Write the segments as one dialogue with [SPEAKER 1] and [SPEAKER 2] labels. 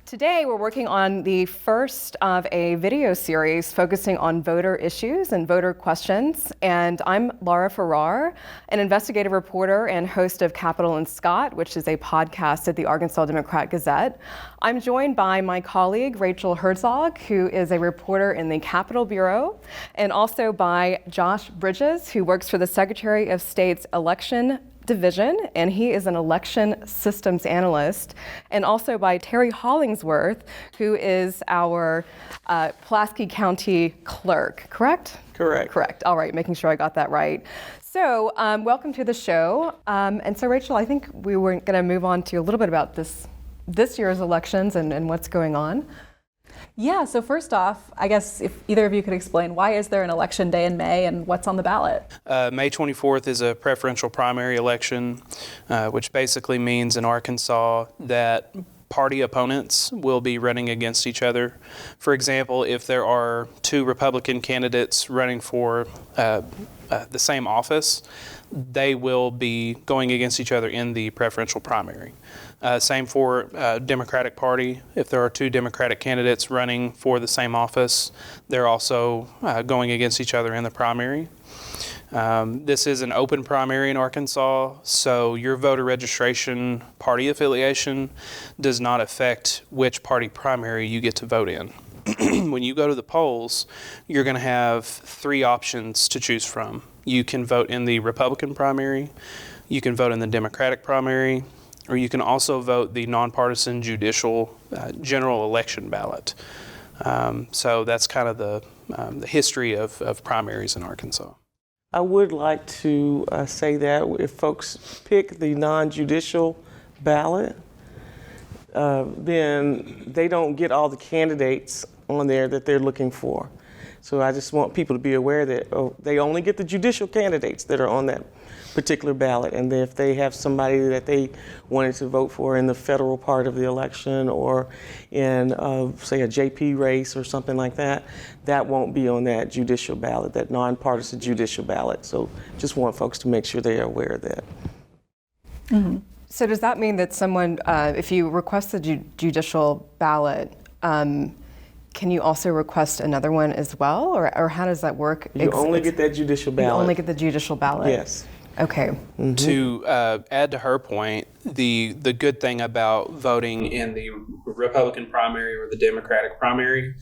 [SPEAKER 1] Today, we're working on the first of a video series focusing on voter issues and voter questions. And I'm Lara Farrar, an investigative reporter and host of Capitol and Scott, which is a podcast at the Arkansas Democrat-Gazette. I'm joined by my colleague, Rachel Herzog, who is a reporter in the Capitol Bureau, and also by Josh Bridges, who works for the Secretary of State's Election Division, and he is an election systems analyst, and also by Terri Hollingsworth, who is our Pulaski County clerk, correct?
[SPEAKER 2] Correct.
[SPEAKER 1] Correct. All right, making sure I got that right. So welcome to the show. And so Rachel, I think we were going to move on to a little bit about this year's elections and what's going on.
[SPEAKER 3] Yeah, so first off, I guess if either of you could explain, why is there an election day in May and what's on the ballot?
[SPEAKER 2] May 24th is a preferential primary election, which basically means in Arkansas that party opponents will be running against each other. For example, if there are two Republican candidates running for the same office, they will be going against each other in the preferential primary. Same for Democratic Party. If there are two Democratic candidates running for the same office, they're also going against each other in the primary. This is an open primary in Arkansas, so your voter registration party affiliation does not affect which party primary you get to vote in. When you go to the polls, you're going to have three options to choose from. You can vote in the Republican primary, you can vote in the Democratic primary, or you can also vote the nonpartisan judicial general election ballot. So that's kind of the history of primaries in Arkansas.
[SPEAKER 4] I would like to say that if folks pick the non-judicial ballot, then they don't get all the candidates on there that they're looking for. So I just want people to be aware that they only get the judicial candidates that are on that particular ballot. And if they have somebody that they wanted to vote for in the federal part of the election or in, say, a JP race or something like that, that won't be on that judicial ballot, that nonpartisan judicial ballot. So just want folks to make sure they are aware of that.
[SPEAKER 1] Mm-hmm. So does that mean that someone, if you request the judicial ballot, can you also request another one as well, or how does that work?
[SPEAKER 4] You only get that judicial ballot.
[SPEAKER 1] You only get the judicial ballot?
[SPEAKER 4] Yes.
[SPEAKER 1] Okay.
[SPEAKER 2] Mm-hmm. To add to her point, the good thing about voting in the Republican primary or the Democratic primary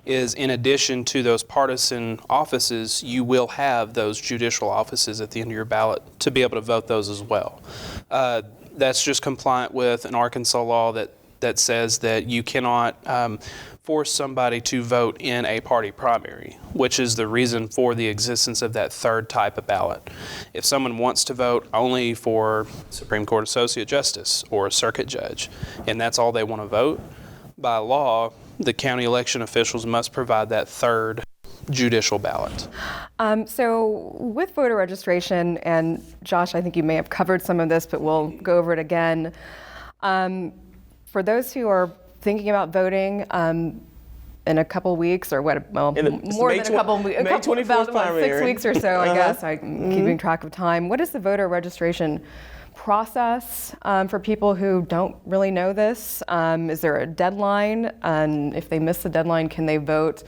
[SPEAKER 2] is in addition to those partisan offices, you will have those judicial offices at the end of your ballot to be able to vote those as well. That's just compliant with an Arkansas law that says that you cannot force somebody to vote in a party primary, which is the reason for the existence of that third type of ballot. If someone wants to vote only for Supreme Court Associate Justice or a circuit judge, and that's all they want to vote, by law, the county election officials must provide that third judicial ballot.
[SPEAKER 1] So with voter registration, and Josh, I think you may have covered some of this, but we'll go over it again. For those who are thinking about voting in a couple weeks, or more than a couple weeks, about 6 weeks or so, I guess. I'm keeping track of time. What is the voter registration process for people who don't really know this? Is there a deadline? And if they miss the deadline, can they vote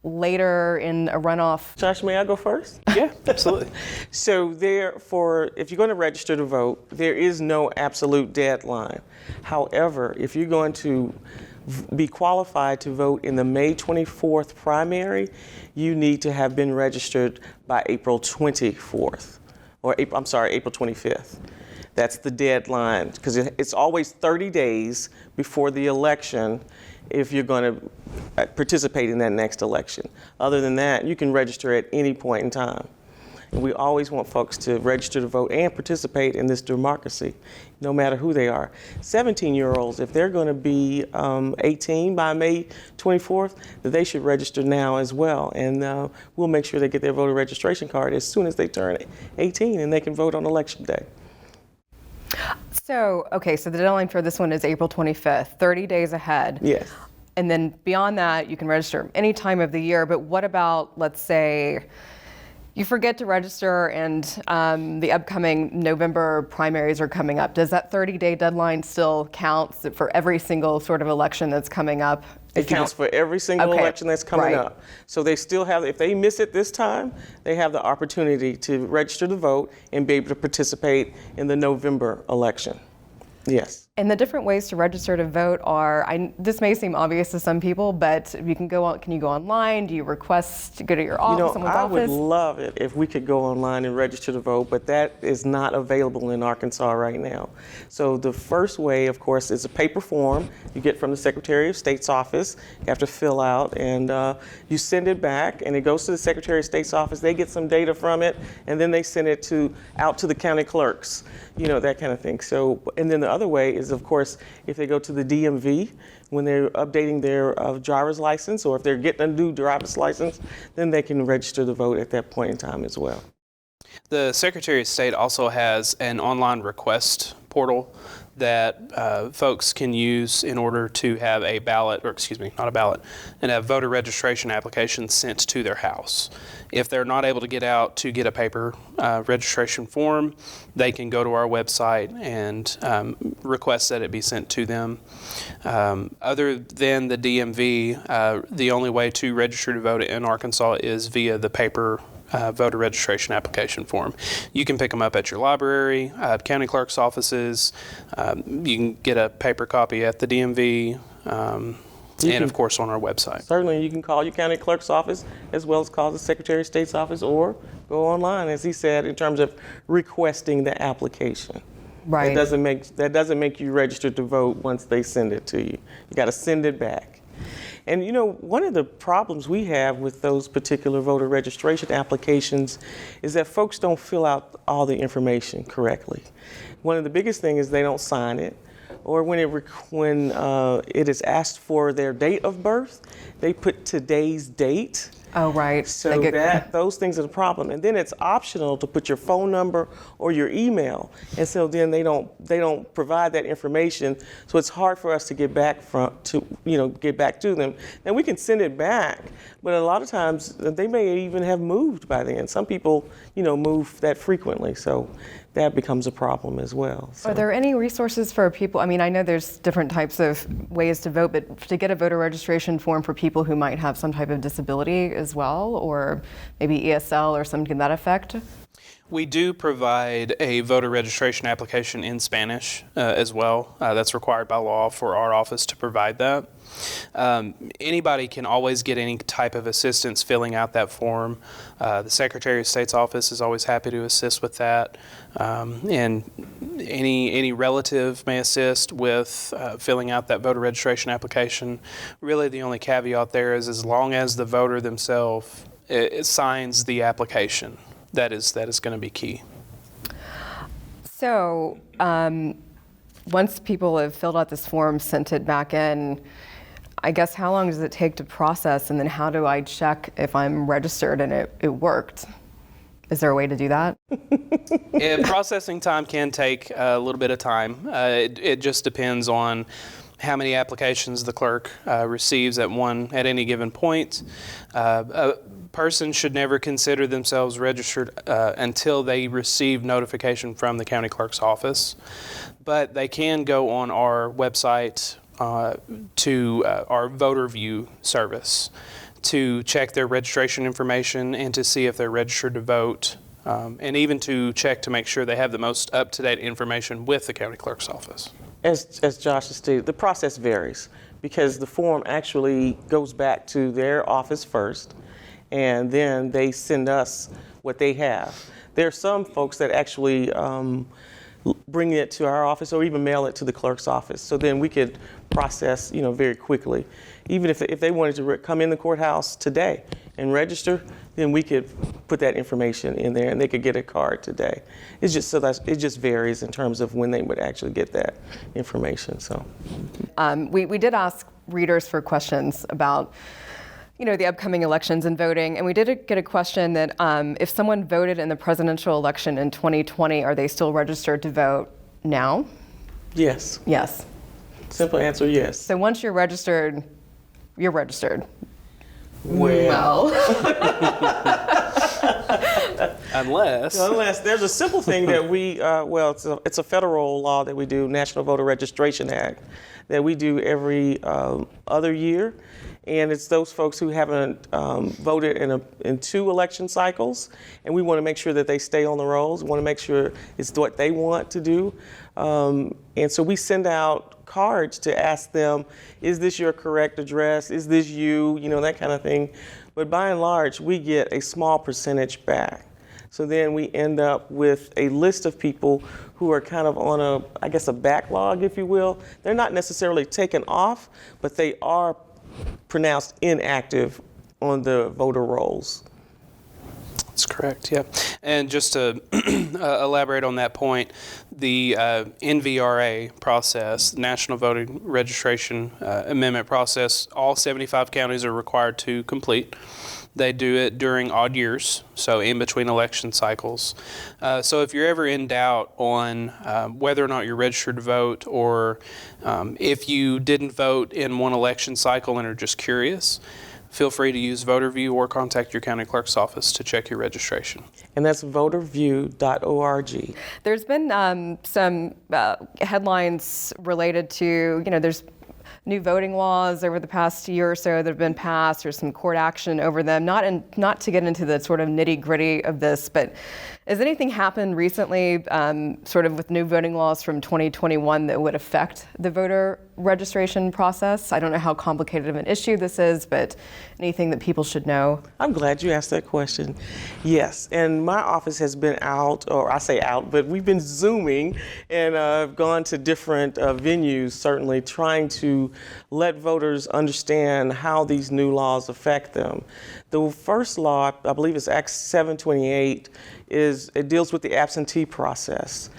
[SPEAKER 1] later in a runoff?
[SPEAKER 4] Josh, may I go first?
[SPEAKER 2] Yeah, absolutely.
[SPEAKER 4] So if you're going to register to vote, there is no absolute deadline. However, if you're going to be qualified to vote in the May 24th primary, you need to have been registered by April 24th, or April 25th. That's the deadline, because it's always 30 days before the election if you're going to participate in that next election. Other than that, you can register at any point in time. And we always want folks to register to vote and participate in this democracy, no matter who they are. 17-year-olds, if they're going to be 18 by May 24th, they should register now as well. And we'll make sure they get their voter registration card as soon as they turn 18 and they can vote on Election Day.
[SPEAKER 1] So the deadline for this one is April 25th, 30 days ahead.
[SPEAKER 4] Yes.
[SPEAKER 1] And then beyond that, you can register any time of the year. But what about, let's say, you forget to register and the upcoming November primaries are coming up, does that 30-day deadline still count for every single sort of election that's coming up?
[SPEAKER 4] It counts for every single election that's coming up. So they still have, if they miss it this time, they have the opportunity to register to vote and be able to participate in the November election. Yes.
[SPEAKER 1] And the different ways to register to vote are, this may seem obvious to some people, but you can go on, can you go online? Do you request to go to your office, someone's
[SPEAKER 4] I
[SPEAKER 1] office?
[SPEAKER 4] would love it if we could go online and register to vote, but that is not available in Arkansas right now. So the first way, of course, is a paper form you get from the Secretary of State's office. You have to fill out, and you send it back, and it goes to the Secretary of State's office. They get some data from it, and then they send it out to the county clerks, that kind of thing. So, and then the other way is, of course, if they go to the DMV when they're updating their driver's license, or if they're getting a new driver's license, then they can register to vote at that point in time as well.
[SPEAKER 2] The Secretary of State also has an online request portal that folks can use in order to have a ballot, or excuse me, not a ballot, and a voter registration application sent to their house. If they're not able to get out to get a paper registration form, they can go to our website and request that it be sent to them. Other than the DMV, the only way to register to vote in Arkansas is via the paper voter registration application form. You can pick them up at your library, county clerk's offices. You can get a paper copy at the DMV, and of course on our website.
[SPEAKER 4] Certainly, you can call your county clerk's office as well as call the Secretary of State's office, or go online, as he said, in terms of requesting the application.
[SPEAKER 1] Right.
[SPEAKER 4] That doesn't make you register to vote once they send it to you. You got to send it back. And one of the problems we have with those particular voter registration applications is that folks don't fill out all the information correctly. One of the biggest things is they don't sign it, or when it is asked for their date of birth, they put today's date.
[SPEAKER 1] Oh, right.
[SPEAKER 4] So those things are the problem. And then it's optional to put your phone number or your email. And so then they don't provide that information. So it's hard for us to get back to them. And we can send it back, but a lot of times they may even have moved by then. Some people, move that frequently. So that becomes a problem as well. So.
[SPEAKER 1] Are there any resources for people? I mean, I know there's different types of ways to vote, but to get a voter registration form for people who might have some type of disability as well, or maybe ESL or something to that effect?
[SPEAKER 2] We do provide a voter registration application in Spanish as well. That's required by law for our office to provide that. Anybody can always get any type of assistance filling out that form. The Secretary of State's office is always happy to assist with that. And any relative may assist with filling out that voter registration application. Really the only caveat there is as long as the voter themselves signs the application. That is going to be key.
[SPEAKER 1] So once people have filled out this form, sent it back in, I guess how long does it take to process, and then how do I check if I'm registered and it worked? Is there a way to do that?
[SPEAKER 2] Processing time can take a little bit of time. It just depends on how many applications the clerk receives at any given point. A person should never consider themselves registered until they receive notification from the county clerk's office. But they can go on our website to our voter view service to check their registration information and to see if they're registered to vote, and even to check to make sure they have the most up-to-date information with the county clerk's office.
[SPEAKER 4] As Josh has stated, the process varies because the form actually goes back to their office first, and then they send us what they have. There are some folks that actually bring it to our office or even mail it to the clerk's office. So then we could process, very quickly. Even if they wanted to come in the courthouse today and register, then we could put that information in there and they could get a card today. It just varies in terms of when they would actually get that information. So
[SPEAKER 1] we did ask readers for questions about the upcoming elections and voting, and we did get a question that if someone voted in the presidential election in 2020, are they still registered to vote now?
[SPEAKER 4] Yes.
[SPEAKER 1] Yes.
[SPEAKER 4] Simple answer, yes.
[SPEAKER 1] So once you're registered, you're registered.
[SPEAKER 4] Well.
[SPEAKER 2] Unless
[SPEAKER 4] there's a simple thing that we, it's a federal law that we do, National Voter Registration Act, that we do every other year. And it's those folks who haven't voted in 2 election cycles, and we want to make sure that they stay on the rolls. We want to make sure it's what they want to do. And so we send out cards to ask them, is this your correct address? Is this you? You know, that kind of thing. But by and large, we get a small percentage back. So then we end up with a list of people who are kind of on a backlog, if you will. They're not necessarily taken off, but they are pronounced inactive on the voter rolls.
[SPEAKER 2] That's correct, yeah. And just to elaborate on that point, the NVRA process, National Voting Registration Amendment process, all 75 counties are required to complete. They do it during odd years, so in between election cycles. So if you're ever in doubt on whether or not you're registered to vote, or if you didn't vote in one election cycle and are just curious, feel free to use VoterView or contact your county clerk's office to check your registration.
[SPEAKER 4] And that's voterview.org.
[SPEAKER 1] There's been some headlines related to, there's new voting laws over the past year or so that have been passed. There's some court action over them. Not to get into the sort of nitty-gritty of this, but has anything happened recently sort of with new voting laws from 2021 that would affect the voter registration process? I don't know how complicated of an issue this is, but anything that people should know?
[SPEAKER 4] I'm glad you asked that question. Yes, and my office has been out, or I say out, but we've been Zooming and gone to different venues, certainly trying to let voters understand how these new laws affect them. The first law, I believe it's Act 728, it deals with the absentee process.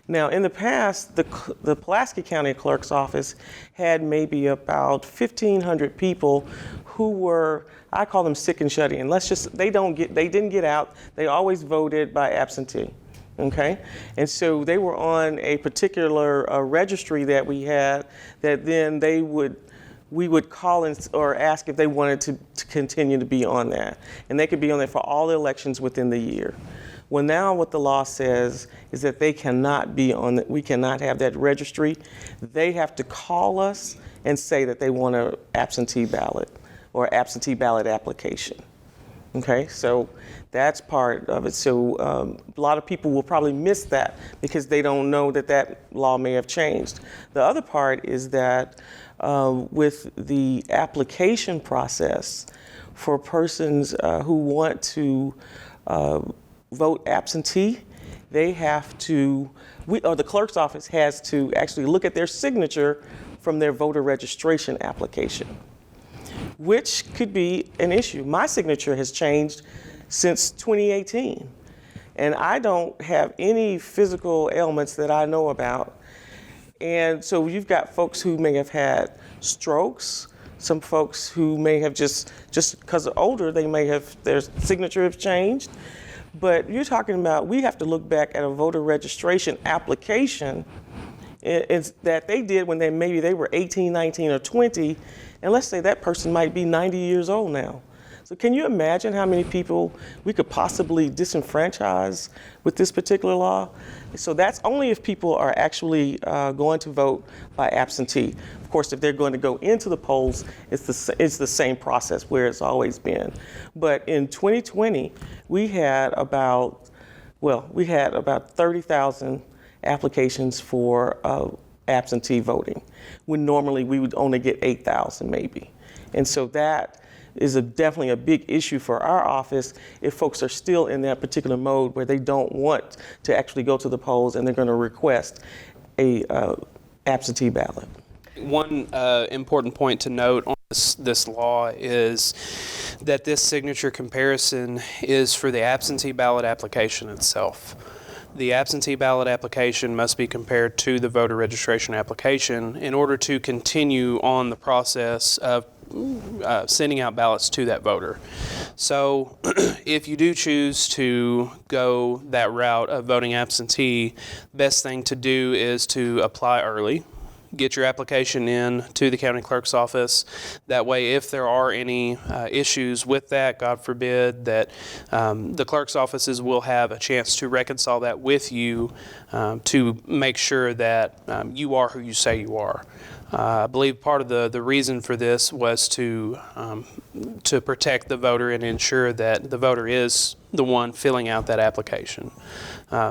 [SPEAKER 4] Now, in the past, the Pulaski County Clerk's office had maybe about 1,500 people who were, I call them sick and shut in. They didn't get out. They always voted by absentee. Okay, and so they were on a particular registry that we had. That then we would call or ask if they wanted to continue to be on that, and they could be on there for all the elections within the year. Well, now what the law says is that they cannot be on. We cannot have that registry. They have to call us and say that they want an absentee ballot or absentee ballot application. Okay, so that's part of it. So a lot of people will probably miss that because they don't know that law may have changed. The other part is that with the application process for persons who want to vote absentee, they have to, the clerk's office has to actually look at their signature from their voter registration application, which could be an issue. My signature has changed since 2018, and I don't have any physical ailments that I know about. And so you've got folks who may have had strokes, some folks who may have just because they're older, their signature has changed. But you're talking about, we have to look back at a voter registration application that they did when maybe they were 18, 19, or 20, and let's say that person might be 90 years old now. So can you imagine how many people we could possibly disenfranchise with this particular law? So that's only if people are actually going to vote by absentee. Of course, if they're going to go into the polls, it's the same process where it's always been. But in 2020, we had about 30,000 applications for absentee voting, when normally we would only get 8,000 maybe. And so that is definitely a big issue for our office if folks are still in that particular mode where they don't want to actually go to the polls and they're going to request a absentee ballot.
[SPEAKER 2] One important point to note on this law is that this signature comparison is for the absentee ballot application itself. The absentee ballot application must be compared to the voter registration application in order to continue on the process of sending out ballots to that voter. So if you do choose to go that route of voting absentee, best thing to do is to apply early. get your application in to the county clerk's office. That way, if there are any issues with that, God forbid, that the clerk's offices will have a chance to reconcile that with you to make sure that you are who you say you are. I believe part of the reason for this was to protect the voter and ensure that the voter is the one filling out that application.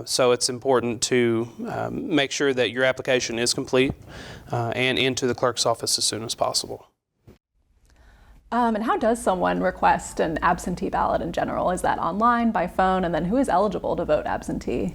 [SPEAKER 2] So it's important to make sure that your application is complete and into the clerk's office as soon as possible.
[SPEAKER 3] And how does someone request an absentee ballot in general? Is that online, by phone, and then who is eligible to vote absentee?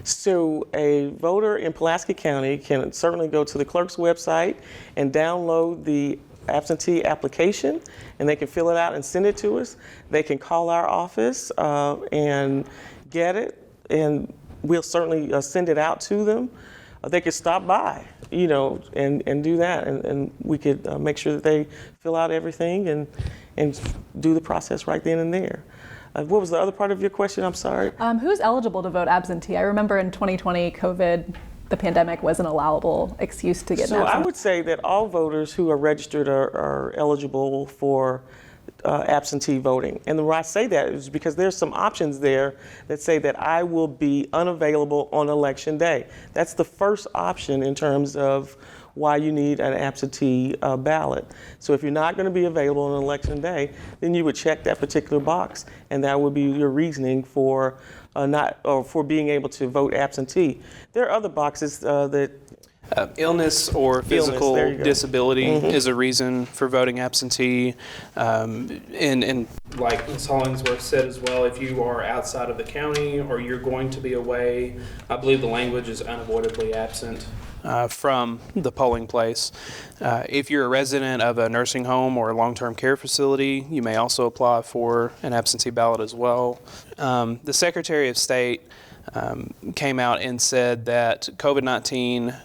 [SPEAKER 4] So a voter in Pulaski County can certainly go to the clerk's website and download the absentee application, and they can fill it out and send it to us. They can call our office and get it, and we'll certainly send it out to them. They could stop by, and do that, and we could make sure that they fill out everything and do the process right then and there. What was the other part of your question? I'm sorry.
[SPEAKER 3] Who's eligible to vote absentee? I remember in 2020, COVID, the pandemic was an allowable excuse to get an absentee.
[SPEAKER 4] So I would say that all voters who are registered are eligible for absentee voting. And the reason I say that is because there's some options there that say that I will be unavailable on election day. That's the first option in terms of why you need an absentee ballot. So if you're not going to be available on election day, then you would check that particular box, and that would be your reasoning for for being able to vote absentee. There are other boxes that
[SPEAKER 2] Illness or physical disability
[SPEAKER 4] Mm-hmm.
[SPEAKER 2] is a reason for voting absentee. And like Ms. Hollingsworth said as well, if you are outside of the county or you're going to be away, I believe the language is unavoidably absent from the polling place. If you're a resident of a nursing home or a long-term care facility, you may also apply for an absentee ballot as well. The Secretary of State came out and said that COVID-19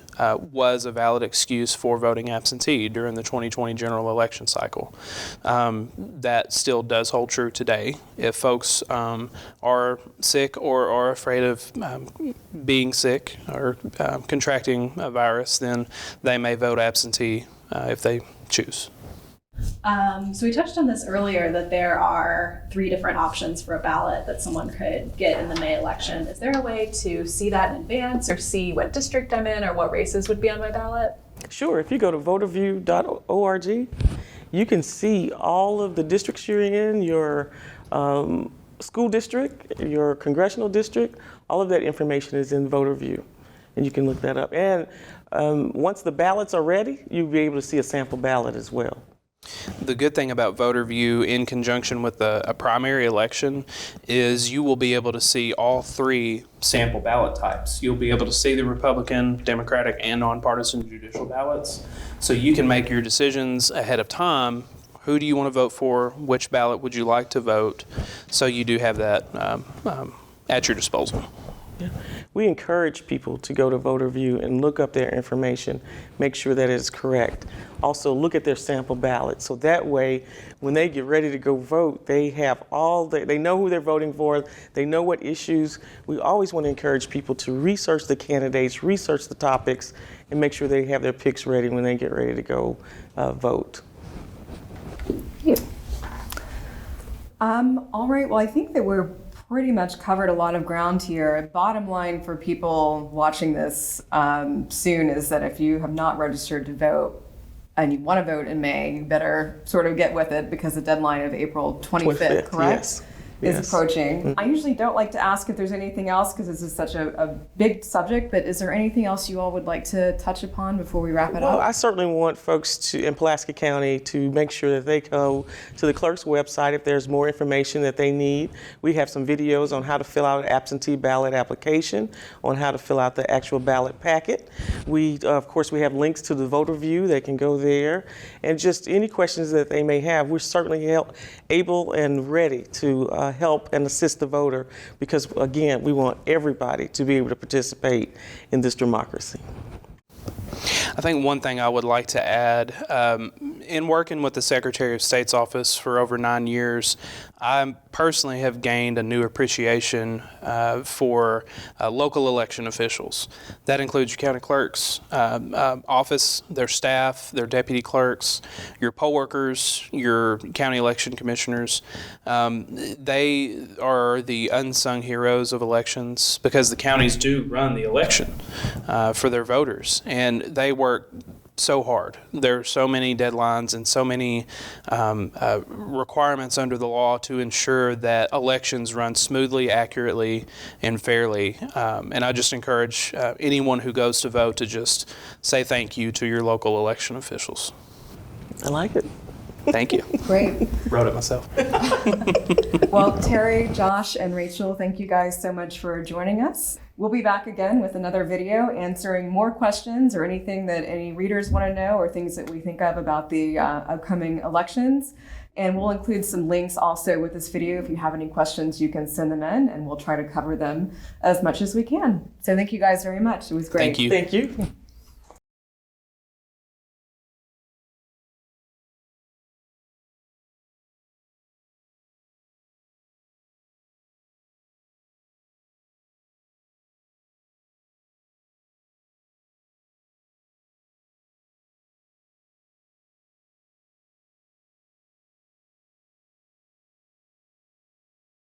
[SPEAKER 2] was a valid excuse for voting absentee during the 2020 general election cycle. That still does hold true today. If folks are sick or are afraid of being sick or contracting a virus, then they may vote absentee if they choose.
[SPEAKER 5] So we touched on this earlier, that there are 3 different options for a ballot that someone could get in the May election. Is there a way to see that in advance or see what district I'm in or what races would be on my ballot?
[SPEAKER 4] Sure, if you go to voterview.org, you can see all of the districts you're in, your school district, your congressional district. All of that information is in VoterView, and you can look that up. And once the ballots are ready, you'll be able to see a sample ballot as well.
[SPEAKER 2] The good thing about VoterView in conjunction with a primary election is you will be able to see all 3 sample ballot types. You'll be able to see the Republican, Democratic, and nonpartisan judicial ballots. So you can make your decisions ahead of time. Who do you want to vote for? Which ballot would you like to vote? So you do have that at your disposal.
[SPEAKER 4] Yeah. We encourage people to go to VoterView and look up their information, make sure that it's correct. Also, look at their sample ballot. So that way, when they get ready to go vote, they have they know who they're voting for, they know what issues. We always want to encourage people to research the candidates, research the topics, and make sure they have their picks ready when they get ready to go vote.
[SPEAKER 1] Thank you. All right, well, I think that we're pretty much covered a lot of ground here. Bottom line for people watching this soon is that if you have not registered to vote and you want to vote in May, you better sort of get with it because the deadline of April 25th, correct?
[SPEAKER 4] Yes.
[SPEAKER 1] Is approaching.
[SPEAKER 4] Mm-hmm.
[SPEAKER 1] I usually don't like to ask if there's anything else because this is such a big subject, but is there anything else you all would like to touch upon before we wrap it
[SPEAKER 4] Well,
[SPEAKER 1] up?
[SPEAKER 4] I certainly want folks in Pulaski County to make sure that they go to the clerk's website if there's more information that they need. We have some videos on how to fill out an absentee ballot application, on how to fill out the actual ballot packet. We, of course, we have links to the VoterView. They can go there. And just any questions that they may have, we're certainly able and ready to help and assist the voter because, again, we want everybody to be able to participate in this democracy.
[SPEAKER 2] I think one thing I would like to add in working with the Secretary of State's office for over 9 years, I personally have gained a new appreciation for local election officials. That includes your county clerk's office, their staff, their deputy clerks, your poll workers, your county election commissioners. They are the unsung heroes of elections because the counties do run the election for their voters, and they work so hard. There are so many deadlines and so many requirements under the law to ensure that elections run smoothly, accurately, and fairly. And I just encourage anyone who goes to vote to just say thank you to your local election officials.
[SPEAKER 4] I like it.
[SPEAKER 2] Thank you.
[SPEAKER 1] Great.
[SPEAKER 2] Wrote it myself.
[SPEAKER 1] Well, Terri, Josh, and Rachel, thank you guys so much for joining us. We'll be back again with another video answering more questions or anything that any readers want to know or things that we think of about the upcoming elections. And we'll include some links also with this video. If you have any questions, you can send them in and we'll try to cover them as much as we can. So thank you guys very much. It was great.
[SPEAKER 2] Thank you.
[SPEAKER 4] Thank you.